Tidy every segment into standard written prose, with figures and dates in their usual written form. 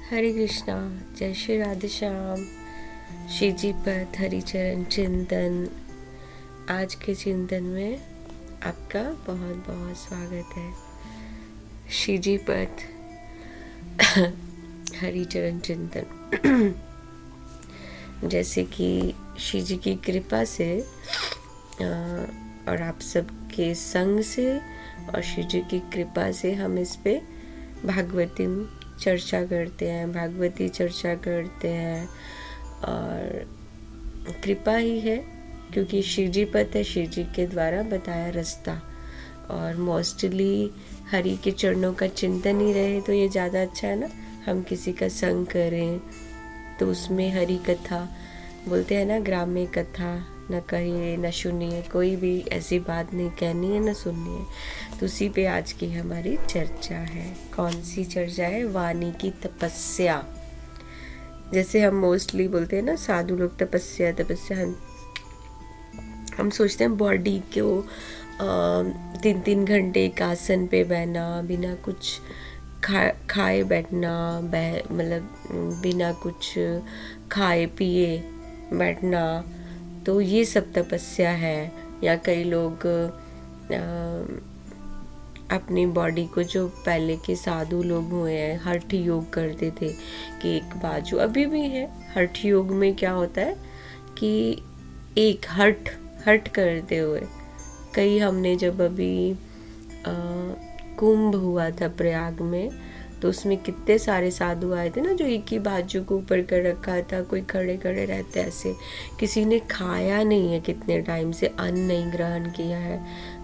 हरे कृष्णा। जय श्री राधे श्याम। श्री जी पथ हरिचरण चिंतन। आज के चिंतन में आपका बहुत बहुत स्वागत है। श्री जी पथ हरिचरण चिंतन। जैसे कि श्री जी की कृपा से और आप सबके संग से और श्री जी की कृपा से हम इस पे भागवती चर्चा करते हैं, भागवती चर्चा करते हैं। और कृपा ही है क्योंकि श्री जी पथ है, श्री जी के द्वारा बताया रास्ता। और मोस्टली हरि के चरणों का चिंतन ही रहे तो ये ज़्यादा अच्छा है ना। हम किसी का संग करें तो उसमें हरि कथा बोलते हैं ना, ग्राम्य कथा न कहिए न सुनिए, कोई भी ऐसी बात नहीं कहनी है न सुननी है। तो उसी पे आज की हमारी चर्चा है। कौन सी चर्चा है? वाणी की तपस्या। जैसे हम मोस्टली बोलते हैं ना, साधु लोग तपस्या तपस्या, हम सोचते हैं बॉडी को 3-3 घंटे एक आसन पे बहना, बिना कुछ खाए बैठना, मतलब बिना कुछ खाए पिए बैठना, तो ये सब तपस्या है। या कई लोग अपनी बॉडी को, जो पहले के साधु लोग हुए हैं, हठ योग करते थे कि एक बाजू, अभी भी है। हठ योग में क्या होता है कि एक हठ करते हुए, कई हमने जब अभी कुंभ हुआ था प्रयाग में, तो उसमें कितने सारे साधु आए थे ना, जो एक ही बाजू को ऊपर कर रखा था, कोई खड़े खड़े रहते ऐसे। किसी ने खाया नहीं है कितने टाइम से, अन्न नहीं ग्रहण किया है।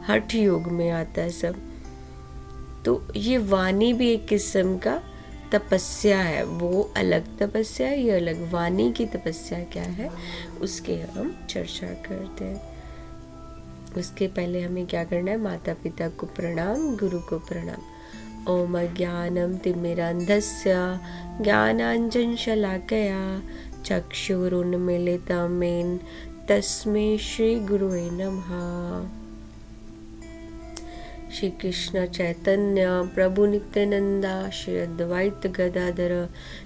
हठ योग में आता है सब। तो ये वाणी भी एक किस्म का तपस्या है। वो अलग तपस्या है, ये अलग। वाणी की तपस्या क्या है उसके हम चर्चा करते हैं। उसके पहले हमें क्या करना है? माता पिता को प्रणाम, गुरु को प्रणाम। ओम ज्ञानम तिमिरान्धस्य ज्ञानाञ्जन शलाकया चक्षुरुन्मीलितं येन तस्मै श्री गुरुवे नमः। श्री कृष्ण चैतन्य प्रभु नित्यानंदा श्री अद्वैत गदाधर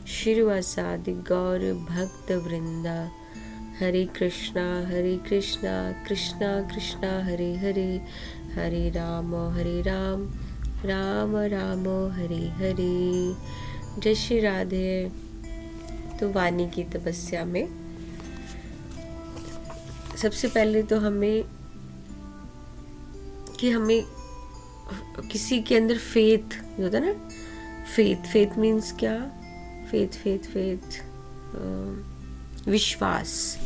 श्रीवासादि गौर भक्त वृंदा। हरे कृष्णा कृष्णा कृष्णा हरे हरे, हरे राम राम राम हरे हरे। जय श्री राधे। तो वाणी की तपस्या में सबसे पहले तो हमें किसी के अंदर फेथ होता है ना। फेथ मीन्स क्या? फेथ विश्वास।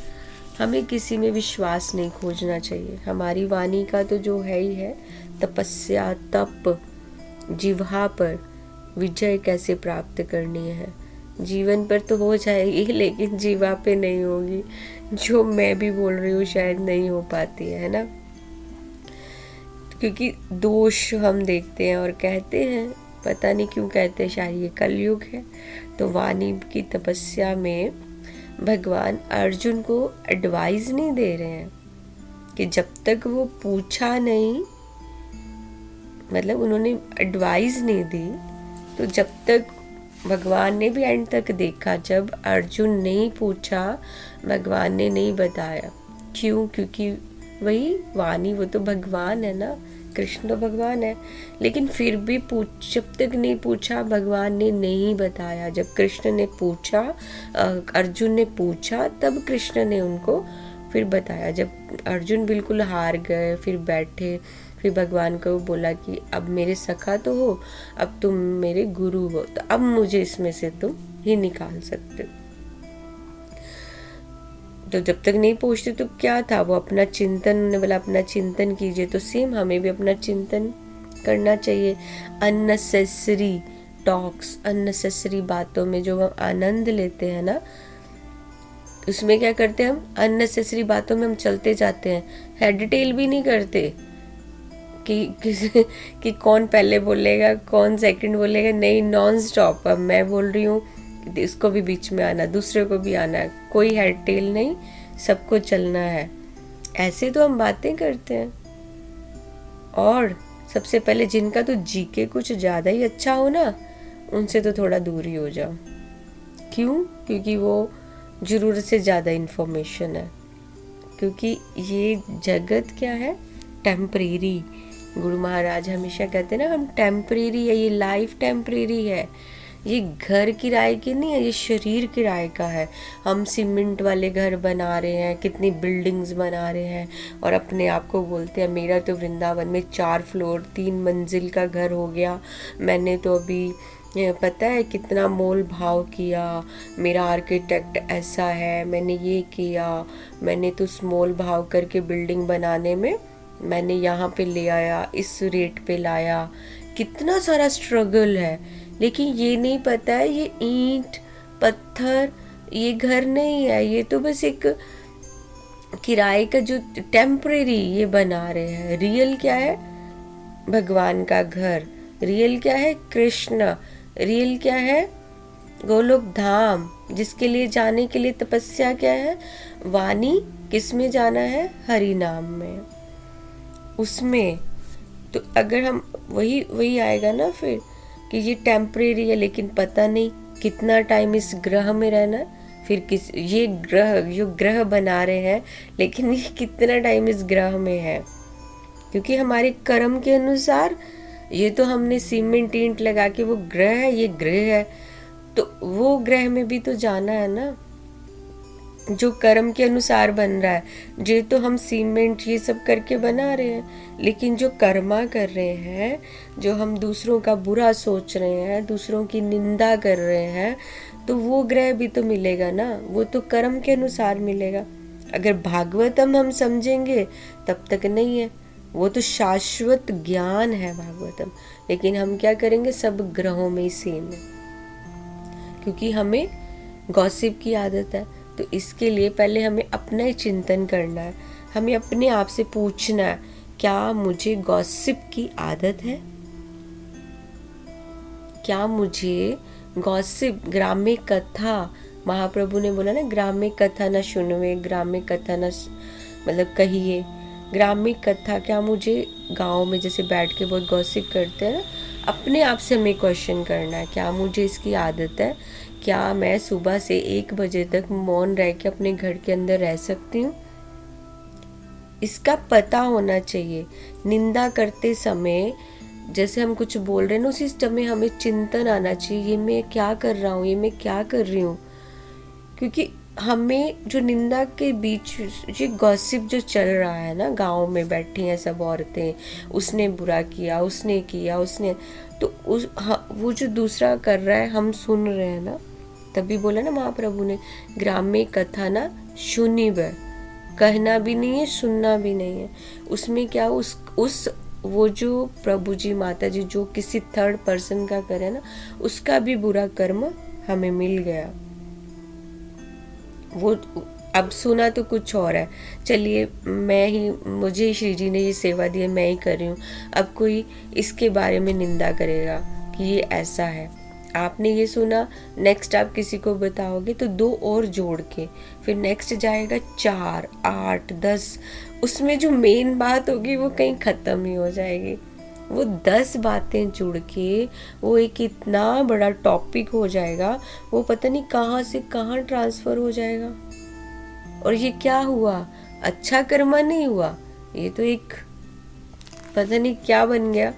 हमें किसी में विश्वास नहीं खोजना चाहिए। हमारी वाणी का तो जो है ही है, तपस्या, तप, जिह्वा पर विजय कैसे प्राप्त करनी है। जीवन पर तो हो जाएगी, लेकिन जिह्वा पे नहीं होगी। जो मैं भी बोल रही हूँ शायद नहीं हो पाती है ना, क्योंकि दोष हम देखते हैं और कहते हैं, पता नहीं क्यों कहते हैं, शायद ये कलयुग है। तो वाणी की तपस्या में भगवान अर्जुन को एडवाइस नहीं दे रहे हैं कि जब तक वो पूछा नहीं, मतलब उन्होंने एडवाइस नहीं दी, तो जब तक भगवान ने भी एंड तक देखा। जब अर्जुन नहीं पूछा, भगवान ने नहीं बताया। क्यों? क्योंकि वही वाणी, वो तो भगवान है ना, कृष्ण तो भगवान है। लेकिन फिर भी जब तक नहीं पूछा, भगवान ने नहीं बताया। जब कृष्ण ने पूछा, अर्जुन ने पूछा, तब कृष्ण ने उनको फिर बताया। जब अर्जुन बिल्कुल हार गए, फिर बैठे, फिर भगवान को बोला कि अब मेरे सखा तो हो, अब तुम मेरे गुरु हो, तो अब मुझे इसमें से तुम ही निकाल सकते। तो जब तक नहीं पहुँचते तो क्या था वो अपना चिंतन, उन्होंने बोला अपना चिंतन कीजिए। तो सेम हमें भी अपना चिंतन करना चाहिए। अननेसेसरी टॉक्स, अननेसेसरी बातों में जो हम आनंद लेते हैं ना, उसमें क्या करते हैं हम? अननेसेसरी बातों में हम चलते जाते हैं, है डिटेल भी नहीं करते कि कौन पहले बोलेगा, कौन सेकंड बोलेगा। नहीं, नॉन स्टॉप। अब मैं बोल रही हूँ, इसको भी बीच में आना, दूसरे को भी आना है, कोई हेड टेल नहीं, सबको चलना है। ऐसे तो हम बातें करते हैं। और सबसे पहले जिनका तो जीके कुछ ज़्यादा ही अच्छा हो ना, उनसे तो थोड़ा दूर ही हो जाओ। क्यों? क्योंकि वो ज़रूरत से ज़्यादा इन्फॉर्मेशन है, क्योंकि ये जगत क्या है, टेम्परेरी। गुरु महाराज हमेशा कहते हैं ना, हम टेम्परेरी है, ये लाइफ टेम्परेरी है, ये घर किराए की नहीं है, ये शरीर किराए का है। हम सीमेंट वाले घर बना रहे हैं, कितनी बिल्डिंग्स बना रहे हैं, और अपने आप को बोलते हैं मेरा तो वृंदावन में 4 फ्लोर 3 मंजिल का घर हो गया, मैंने तो अभी पता है कितना मोल भाव किया, मेरा आर्किटेक्ट ऐसा है, मैंने ये किया, मैंने तो मोल भाव करके बिल्डिंग बनाने में मैंने यहाँ पे ले आया, इस रेट पे लाया, कितना सारा स्ट्रगल है। लेकिन ये नहीं पता है ये ईंट पत्थर ये घर नहीं है, ये तो बस एक किराए का जो टेम्परेरी ये बना रहे हैं। रियल क्या है? भगवान का घर। रियल क्या है? कृष्ण। रियल क्या है? गोलोक धाम, जिसके लिए जाने के लिए तपस्या क्या है? वाणी। किस में जाना है? हरि नाम में, उसमें। तो अगर हम वही आएगा ना फिर कि ये टेम्परेरी है, लेकिन पता नहीं कितना टाइम इस ग्रह में रहना है। फिर ये ग्रह जो ग्रह बना रहे हैं, लेकिन ये कितना टाइम इस ग्रह में है, क्योंकि हमारे कर्म के अनुसार ये तो हमने सीमेंट ईंट लगा के वो ग्रह है, ये ग्रह है, तो वो ग्रह में भी तो जाना है ना, जो कर्म के अनुसार बन रहा है। ये तो हम सीमेंट ये सब करके बना रहे हैं, लेकिन जो कर्मा कर रहे हैं, जो हम दूसरों का बुरा सोच रहे हैं, दूसरों की निंदा कर रहे हैं, तो वो ग्रह भी तो मिलेगा ना, वो तो कर्म के अनुसार मिलेगा। अगर भागवतम हम समझेंगे तब तक नहीं है, वो तो शाश्वत ज्ञान है भागवतम। लेकिन हम क्या करेंगे, सब ग्रहों में ही सेम है, क्योंकि हमें गॉसिप की आदत है। तो इसके लिए पहले हमें अपना ही चिंतन करना है, हमें अपने आप से पूछना है, क्या मुझे गॉसिप की आदत है? क्या मुझे गॉसिप, ग्राम्य कथा, महाप्रभु ने बोला ना, ग्राम्य कथा न सुनवे, ग्राम्य कथा न मतलब कहिए, ग्राम्य कथा, क्या मुझे गांव में जैसे बैठ के बहुत गॉसिप करते हैं ना, अपने आप से हमें क्वेश्चन करना है, क्या मुझे इसकी आदत है? क्या मैं सुबह से 1 बजे तक मौन रह के अपने घर के अंदर रह सकती हूँ? इसका पता होना चाहिए। निंदा करते समय जैसे हम कुछ बोल रहे हैं ना, उसी समय हमें चिंतन आना चाहिए, ये मैं क्या कर रहा हूँ, ये मैं क्या कर रही हूँ। क्योंकि हमें जो निंदा के बीच ये गॉसिप जो चल रहा है ना, गांव में बैठी हैं सब औरतें, उसने बुरा किया, उसने किया, उसने, तो वो जो दूसरा कर रहा है हम सुन रहे हैं ना, तभी बोला ना महाप्रभु ने, ग्राम्य कथा ना सुनिब, कहना भी नहीं है, सुनना भी नहीं है। उसमें क्या उस वो जो प्रभु जी माता जी जो किसी थर्ड पर्सन का करे ना, उसका भी बुरा कर्म हमें मिल गया। वो अब सुना तो कुछ और है, चलिए मुझे श्री जी ने ये सेवा दी है, मैं ही कर रही हूँ। अब कोई इसके बारे में निंदा करेगा कि ये ऐसा है, आपने ये सुना, नेक्स्ट आप किसी को बताओगे तो 2 और जोड़ के, फिर नेक्स्ट जाएगा 4, 8, 10, उसमें जो मेन बात होगी वो कहीं ख़त्म ही हो जाएगी। वो 10 बातें जुड़ के वो एक इतना बड़ा टॉपिक हो जाएगा, वो पता नहीं कहाँ से कहाँ ट्रांसफ़र हो जाएगा। और ये क्या हुआ? अच्छा कर्मा नहीं हुआ, ये तो एक पता नहीं क्या बन गया।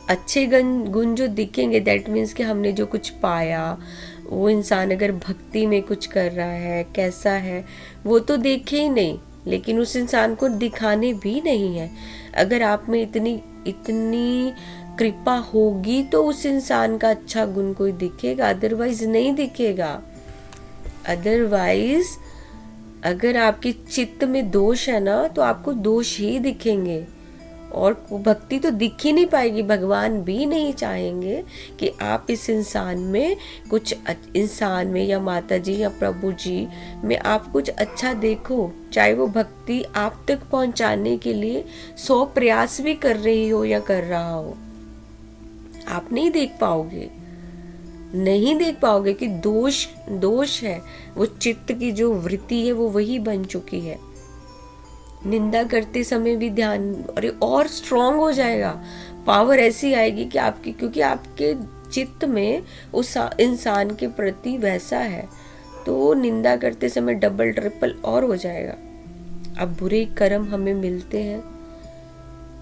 अच्छे गुण जो दिखेंगे, दैट मीन्स कि हमने जो कुछ पाया, वो इंसान अगर भक्ति में कुछ कर रहा है, कैसा है, वो तो देखे ही नहीं, लेकिन उस इंसान को दिखाने भी नहीं है। अगर आप में इतनी कृपा होगी तो उस इंसान का अच्छा गुण कोई दिखेगा, अदरवाइज नहीं दिखेगा। अदरवाइज अगर आपके चित्त में दोष है ना, तो आपको दोष ही दिखेंगे और भक्ति तो दिख ही नहीं पाएगी। भगवान भी नहीं चाहेंगे कि आप इस इंसान में कुछ, इंसान में या माता जी या प्रभु जी में आप कुछ अच्छा देखो, चाहे वो भक्ति आप तक पहुंचाने के लिए 100 प्रयास भी कर रही हो या कर रहा हो, आप नहीं देख पाओगे, नहीं देख पाओगे कि दोष है, वो चित्त की जो वृत्ति है वो वही बन चुकी है। निंदा करते समय भी ध्यान और स्ट्रांग हो जाएगा, पावर ऐसी आएगी कि आपकी, क्योंकि आपके चित्त में उस इंसान के प्रति वैसा है, तो वो निंदा करते समय डबल ट्रिपल और हो जाएगा। अब बुरे कर्म हमें मिलते हैं,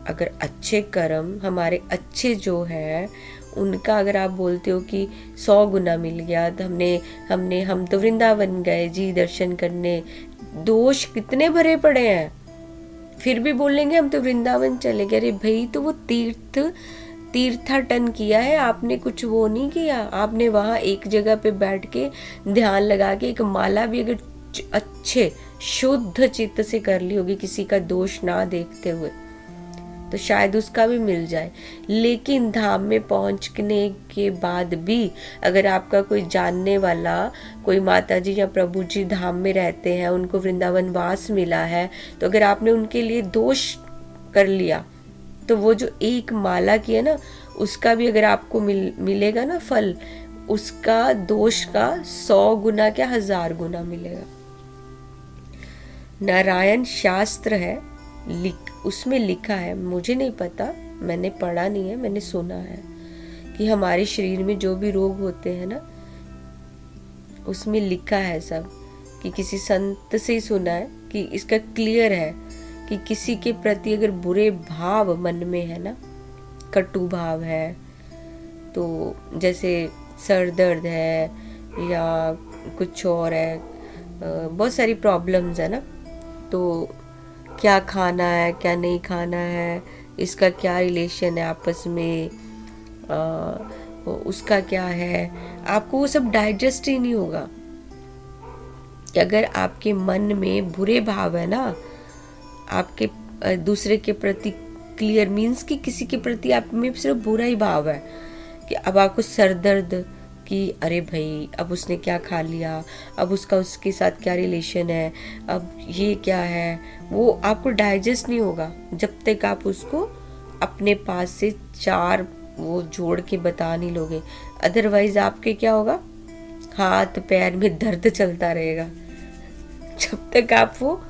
अगर अच्छे कर्म हमारे अच्छे जो है उनका अगर आप बोलते हो कि 100 गुना मिल गया, तो हम तो वृंदावन गए जी दर्शन करने, दोष कितने भरे पड़े हैं, फिर भी बोलेंगे हम तो वृंदावन चले गए। अरे भाई, तो वो तीर्थाटन किया है आपने, कुछ वो नहीं किया। आपने वहाँ एक जगह पे बैठ के ध्यान लगा के एक माला भी अगर अच्छे शुद्ध चित्त से कर ली होगी, किसी का दोष ना देखते हुए, तो शायद उसका भी मिल जाए। लेकिन धाम में पहुंचने के बाद भी अगर आपका कोई जानने वाला, कोई माता जी या प्रभु जी धाम में रहते हैं, उनको वृंदावन वास मिला है, तो अगर आपने उनके लिए दोष कर लिया, तो वो जो एक माला की है ना, उसका भी अगर आपको मिलेगा ना फल, उसका दोष का 100 गुना क्या 1000 गुना मिलेगा। नारायण शास्त्र है, उसमें लिखा है, मुझे नहीं पता, मैंने पढ़ा नहीं है, मैंने सुना है कि हमारे शरीर में जो भी रोग होते हैं ना, उसमें लिखा है सब, कि किसी संत से ही सुना है कि इसका क्लियर है कि किसी के प्रति अगर बुरे भाव मन में है ना, कटु भाव है, तो जैसे सर दर्द है या कुछ और है, बहुत सारी प्रॉब्लम्स है ना, तो क्या खाना है क्या नहीं खाना है, इसका क्या रिलेशन है आपस में, उसका क्या है, आपको वो सब डाइजेस्ट ही नहीं होगा। अगर आपके मन में बुरे भाव है ना, आपके दूसरे के प्रति क्लियर मीन्स कि किसी के प्रति आप में सिर्फ बुरा ही भाव है, कि अब आपको सर दर्द कि अरे भाई अब उसने क्या खा लिया, अब उसके साथ क्या रिलेशन है, अब ये क्या है, वो आपको डाइजेस्ट नहीं होगा जब तक आप उसको अपने पास से 4 वो जोड़ के बता नहीं लोगे। अदरवाइज आपके क्या होगा, हाथ पैर में दर्द चलता रहेगा जब तक आप वो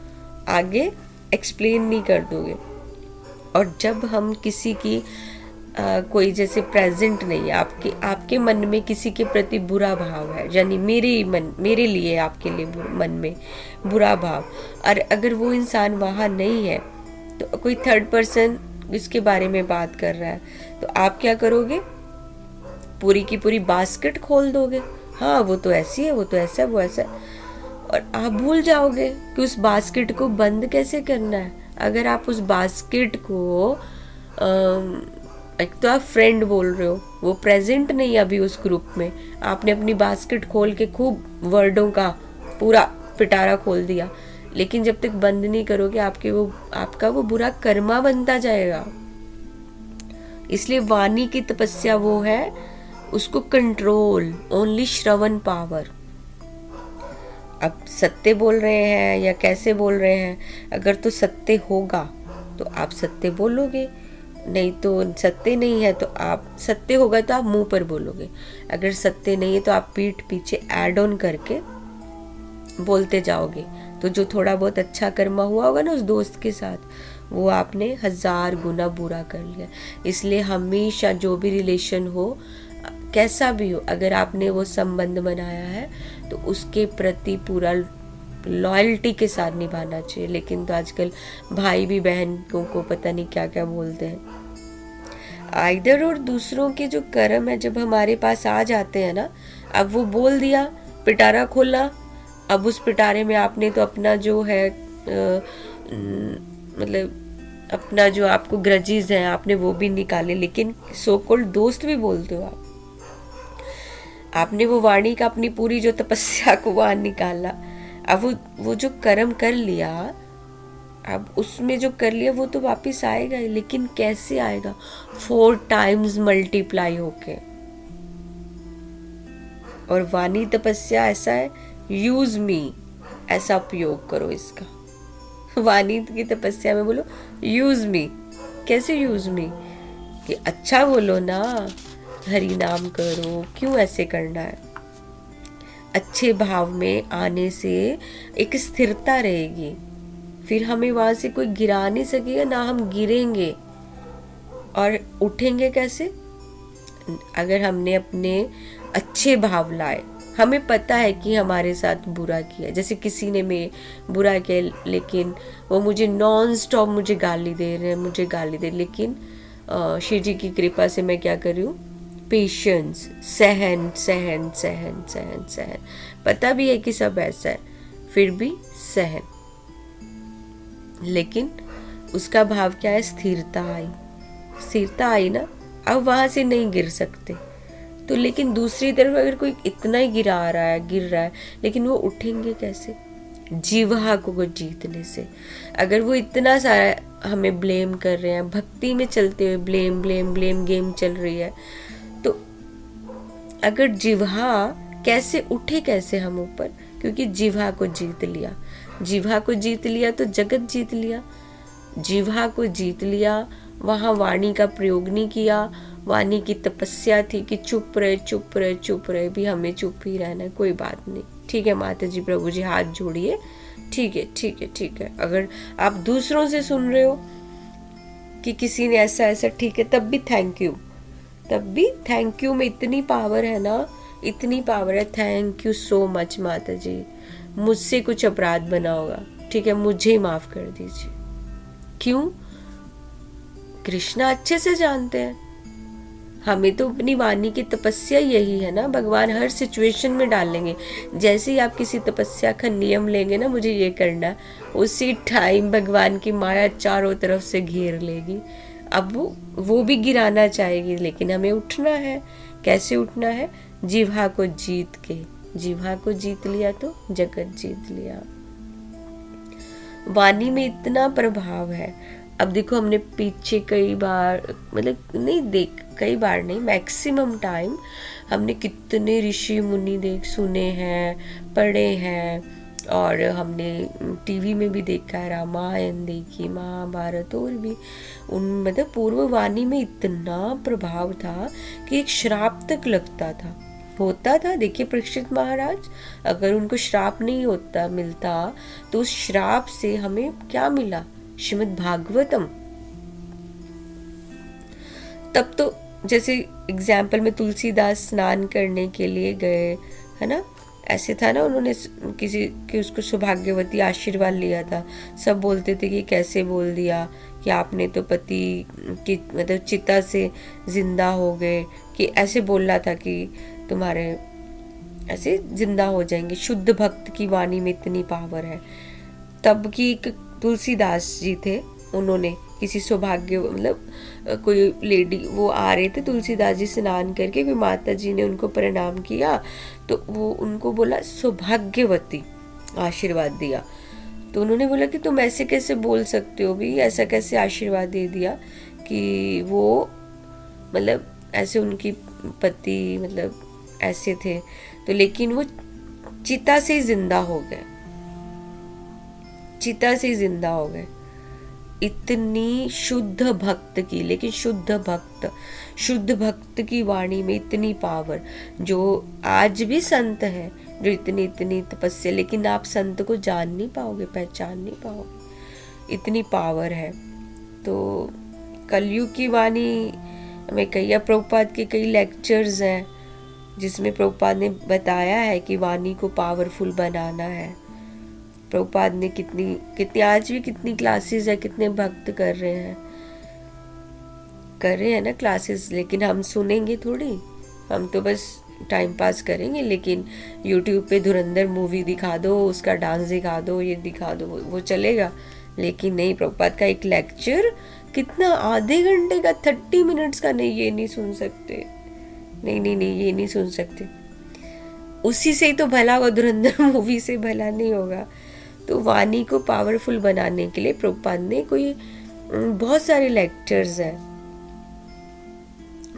आगे एक्सप्लेन नहीं कर दोगे। और जब हम किसी की कोई जैसे प्रेजेंट नहीं, आपके मन में किसी के प्रति बुरा भाव है, यानी मेरे लिए आपके लिए मन में बुरा भाव, और अगर वो इंसान वहाँ नहीं है, तो कोई थर्ड पर्सन इसके बारे में बात कर रहा है, तो आप क्या करोगे, पूरी की पूरी बास्केट खोल दोगे, हाँ वो तो ऐसी है, वो तो ऐसा है, वो ऐसा है, और आप भूल जाओगे कि उस बास्केट को बंद कैसे करना है। अगर आप उस बास्केट को एक तो आप फ्रेंड बोल रहे हो, वो प्रेजेंट नहीं अभी उस ग्रुप में, आपने अपनी बास्केट खोल के खूब वर्डों का पूरा पिटारा खोल दिया, लेकिन जब तक बंद नहीं करोगे आपका वो बुरा कर्मा बनता जाएगा। इसलिए वाणी की तपस्या वो है, उसको कंट्रोल, ओनली श्रवण पावर। अब सत्य बोल रहे हैं या कैसे बोल रहे हैं, अगर तो सत्य होगा तो आप सत्य बोलोगे, नहीं तो सत्य नहीं है तो आप सत्य होगा तो आप मुंह पर बोलोगे, अगर सत्य नहीं है तो आप पीठ पीछे ऐड ऑन करके बोलते जाओगे। तो जो थोड़ा बहुत अच्छा कर्मा हुआ होगा ना उस दोस्त के साथ, वो आपने 1000 गुना बुरा कर लिया। इसलिए हमेशा जो भी रिलेशन हो, कैसा भी हो, अगर आपने वो संबंध बनाया है तो उसके प्रति पूरा लॉयल्टी के साथ निभाना चाहिए। लेकिन तो आजकल भाई भी बहन को पता नहीं क्या क्या बोलते हैं आइदर। और दूसरों के जो कर्म है जब हमारे पास आ जाते हैं ना, अब वो बोल दिया, पिटारा खोला, अब उस पिटारे में आपने तो अपना जो है मतलब अपना जो आपको ग्रजेस हैं आपने वो भी निकाले, लेकिन सो कॉल्ड दोस्त भी बोलते हो आपने वो वाणी का अपनी पूरी जो तपस्या को वहां निकाला। अब वो जो कर्म कर लिया, अब उसमें जो कर लिया वो तो वापस आएगा ही, लेकिन कैसे आएगा, 4 टाइम्स मल्टीप्लाई होके। और वाणी तपस्या ऐसा है, यूज मी, ऐसा उपयोग करो इसका। वाणी की तपस्या में बोलो यूज मी, कैसे यूज मी, कि अच्छा बोलो ना, हरि नाम करो, क्यों ऐसे करना है। अच्छे भाव में आने से एक स्थिरता रहेगी, फिर हमें वहां से कोई गिरा नहीं सकेगा, ना हम गिरेंगे। और उठेंगे कैसे, अगर हमने अपने अच्छे भाव लाए, हमें पता है कि हमारे साथ बुरा किया, जैसे किसी ने मैं बुरा किया लेकिन वो मुझे नॉन स्टॉप मुझे गाली दे रहे हैं, मुझे गाली दे, लेकिन शिव जी की कृपा से मैं क्या कर रही हूँ, पेशेंस, सहन सहन सहन सहन सहन, पता भी है कि सब ऐसा है फिर भी सहन, लेकिन उसका भाव क्या है, स्थिरता आई, स्थिरता आई ना, अब वहां से नहीं गिर सकते। तो लेकिन दूसरी तरफ अगर कोई इतना ही गिर रहा है लेकिन वो उठेंगे कैसे, जीवा को जीतने से। अगर वो इतना सारा हमें ब्लेम कर रहे हैं, भक्ति में चलते हुए ब्लेम ब्लेम ब्लेम गेम चल रही है, तो अगर जिह्वा कैसे उठे, कैसे हम ऊपर, क्योंकि जिह्वा को जीत लिया, जिह्वा को जीत लिया तो जगत जीत लिया, जिह्वा को जीत लिया, वहाँ वाणी का प्रयोग नहीं किया, वाणी की तपस्या थी कि चुप रहे चुप रहे चुप रहे, भी हमें चुप ही रहना है, कोई बात नहीं, ठीक है माता जी प्रभु जी हाथ जोड़िए, ठीक है ठीक है ठीक है। अगर आप दूसरों से सुन रहे हो कि किसी ने ऐसा ऐसा, ठीक है, तब भी थैंक यू, तब भी थैंक यू में इतनी पावर है ना, इतनी पावर है, थैंक यू सो मच माता जी, मुझसे कुछ अपराध बना होगा, ठीक है, मुझे ही माफ कर दीजिए। क्यों? कृष्णा अच्छे से जानते हैं, हमें तो अपनी वाणी की तपस्या यही है ना, भगवान हर सिचुएशन में डालेंगे। जैसे ही आप किसी तपस्या का नियम लेंगे ना, मुझे ये करना, उसी टाइम भगवान की माया चारों तरफ से घेर लेगी। अब वो भी गिराना चाहेगी, लेकिन हमें उठना है। कैसे उठना है? जिह्वा को जीत के, जिह्वा को जीत लिया तो जगत जीत लिया। वाणी में इतना प्रभाव है। अब देखो, हमने पीछे कई बार, मतलब नहीं कई बार नहीं, मैक्सिमम टाइम हमने कितने ऋषि मुनि सुने हैं, पढ़े हैं, और हमने टीवी में भी देखा है, रामायण देखी, महाभारत, और भी मतलब पूर्व वाणी में इतना प्रभाव था कि एक श्राप तक लगता था, होता था। देखिए परीक्षित महाराज, अगर उनको श्राप नहीं होता मिलता तो उस श्राप से हमें क्या मिला? श्रीमद् भागवतम। तब तो जैसे एग्जाम्पल में तुलसीदास स्नान करने के लिए गए, है ना, ऐसे था ना, उन्होंने किसी कि उसको सौभाग्यवती आशीर्वाद लिया था। सब बोलते थे कि कैसे बोल दिया कि आपने तो पति की मतलब चिता से जिंदा हो गए, कि ऐसे बोलना था कि तुम्हारे ऐसे जिंदा हो जाएंगे। शुद्ध भक्त की वाणी में इतनी पावर है। तब की एक तुलसीदास जी थे, उन्होंने किसी सौभाग्य मतलब कोई लेडी वो आ रहे थे, तुलसीदास जी स्नान करके, कोई माता जी ने उनको प्रणाम किया तो वो उनको बोला सौभाग्यवती, आशीर्वाद दिया। तो उन्होंने बोला कि तुम ऐसे कैसे बोल सकते हो भी, ऐसा कैसे आशीर्वाद दे दिया कि वो मतलब ऐसे उनकी पति मतलब ऐसे थे, तो लेकिन वो चिता से ही जिंदा हो गए, चिता से ही जिंदा हो गए। इतनी शुद्ध भक्त की, लेकिन शुद्ध भक्त की वाणी में इतनी पावर, जो आज भी संत है जो इतनी तपस्या, लेकिन आप संत को जान नहीं पाओगे, पहचान नहीं पाओगे, इतनी पावर है। तो कलयुग की वाणी हमें प्रभुपाद के कई लेक्चर्स हैं जिसमें प्रभुपाद ने बताया है कि वाणी को पावरफुल बनाना है। प्रभुपाद ने कितनी आज भी कितनी क्लासेस है, कितने भक्त कर रहे हैं ना क्लासेस, लेकिन हम सुनेंगे थोड़ी, हम तो बस टाइम पास करेंगे। लेकिन YouTube पे धुरंधर मूवी दिखा दो, उसका डांस दिखा दो, ये दिखा दो, वो चलेगा। लेकिन नहीं, प्रभुपाद का एक लेक्चर कितना, आधे घंटे का, 30 मिनट्स का, नहीं ये नहीं सुन सकते, नहीं ये नहीं सुन सकते। उसी से ही तो भला होगा, धुरंधर मूवी से भला नहीं होगा। तो वाणी को पावरफुल बनाने के लिए प्रभुपाद ने बहुत सारे लेक्चर्स हैं,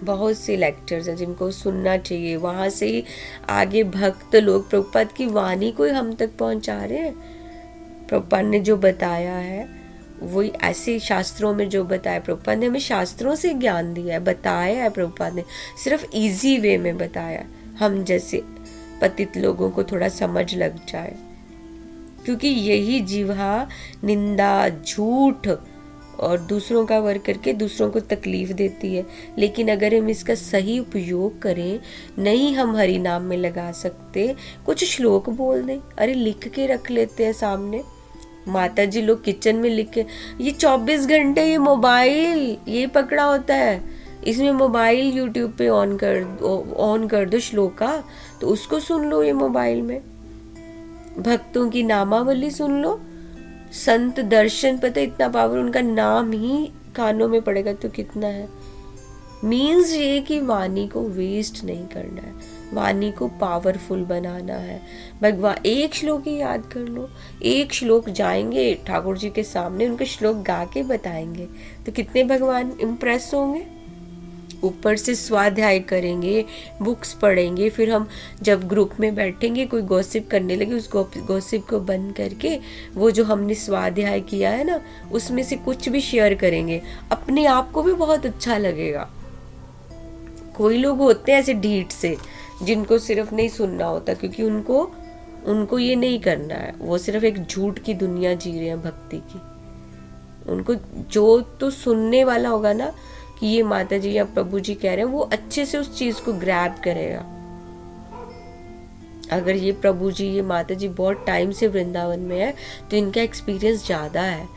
बहुत से लेक्चर्स हैं जिनको सुनना चाहिए। वहाँ से ही आगे भक्त लोग प्रभुपाद की वाणी को हम तक पहुँचा रहे हैं। प्रभुपाद ने जो बताया है वही, ऐसे शास्त्रों में जो बताया, प्रभुपाद ने हमें शास्त्रों से ज्ञान दिया है, बताया है प्रभुपाद ने, सिर्फ इजी वे में बताया, हम जैसे पतित लोगों को थोड़ा समझ लग जाए। क्योंकि यही जिह्वा निंदा, झूठ और दूसरों का वर्क करके दूसरों को तकलीफ देती है। लेकिन अगर हम इसका सही उपयोग करें, नहीं हम हरि नाम में लगा सकते, कुछ श्लोक बोल दें, अरे लिख के रख लेते हैं सामने। माता जी लोग किचन में लिख के, ये 24 घंटे ये मोबाइल ये पकड़ा होता है, इसमें मोबाइल यूट्यूब पे ऑन कर दो श्लोका, तो उसको सुन लो ये मोबाइल में। भक्तों की नामावली सुन लो, संत दर्शन, पता इतना पावर, उनका नाम ही कानों में पड़ेगा तो कितना है। मीन्स ये कि वाणी को वेस्ट नहीं करना है, वाणी को पावरफुल बनाना है। भगवान एक श्लोक ही याद कर लो, एक श्लोक जाएंगे ठाकुर जी के सामने, उनके श्लोक गा के बताएंगे तो कितने भगवान इम्प्रेस होंगे। ऊपर से स्वाध्याय करेंगे, बुक्स पढ़ेंगे, फिर हम जब ग्रुप में बैठेंगे कोई गॉसिप करने लगे, उस गॉसिप को बंद करके वो जो हमने स्वाध्याय किया है ना उसमें से कुछ भी शेयर करेंगे, अपने आप को भी बहुत अच्छा लगेगा। कोई लोग होते हैं ऐसे ढीठ से जिनको सिर्फ नहीं सुनना होता, क्योंकि उनको ये नहीं करना है, वो सिर्फ एक झूठ की दुनिया जी रहे हैं भक्ति की। उनको जो तो सुनने वाला होगा ना कि ये माता जी या प्रभु जी कह रहे हैं, वो अच्छे से उस चीज को ग्रैब करेगा। अगर ये प्रभु जी ये माता जी बहुत टाइम से वृंदावन में है तो इनका एक्सपीरियंस ज्यादा है,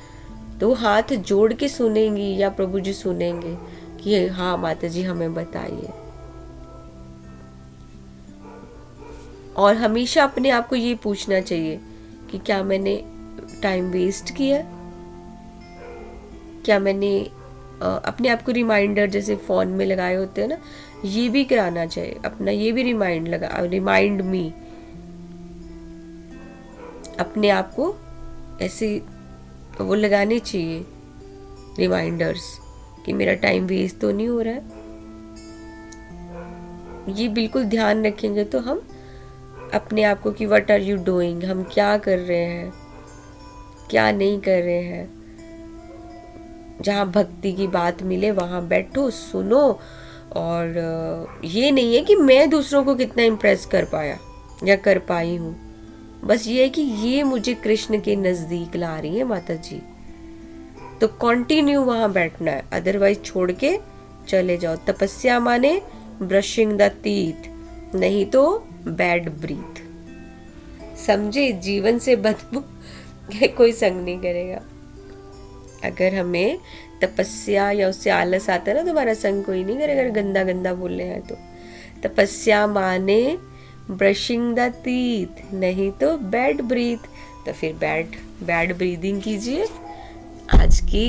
तो हाथ जोड़ के सुनेंगी या प्रभु जी सुनेंगे कि हाँ माता जी हमें बताइए। और हमेशा अपने आप को ये पूछना चाहिए कि क्या मैंने टाइम वेस्ट किया, क्या मैंने अपने आप को रिमाइंडर जैसे फोन में लगाए होते हैं ना, ये भी कराना चाहिए अपना, ये भी रिमाइंड मी, अपने आप को ऐसे वो लगाने चाहिए रिमाइंडर्स कि मेरा टाइम वेस्ट तो नहीं हो रहा है। ये बिल्कुल ध्यान रखेंगे तो हम अपने आप को कि व्हाट आर यू डूइंग, हम क्या कर रहे हैं क्या नहीं कर रहे हैं। जहाँ भक्ति की बात मिले वहाँ बैठो सुनो, और ये नहीं है कि मैं दूसरों को कितना इम्प्रेस कर पाया या कर पाई हूँ, बस ये है कि ये मुझे कृष्ण के नजदीक ला रही है माता जी, तो कंटिन्यू वहाँ बैठना है, अदरवाइज छोड़ के चले जाओ। तपस्या माने ब्रशिंग द टीथ, नहीं तो बैड ब्रीथ। समझे, जीवन से बदबू कोई संग नहीं करेगा। अगर हमें तपस्या या उससे आलस आता है ना, तुम्हारा संग कोई नहीं करेगा, गंदा गंदा बोले हैं तो। तपस्या माने ब्रशिंग द टीथ, नहीं तो बैड ब्रीथ, तो फिर बैड ब्रीदिंग कीजिए। आज की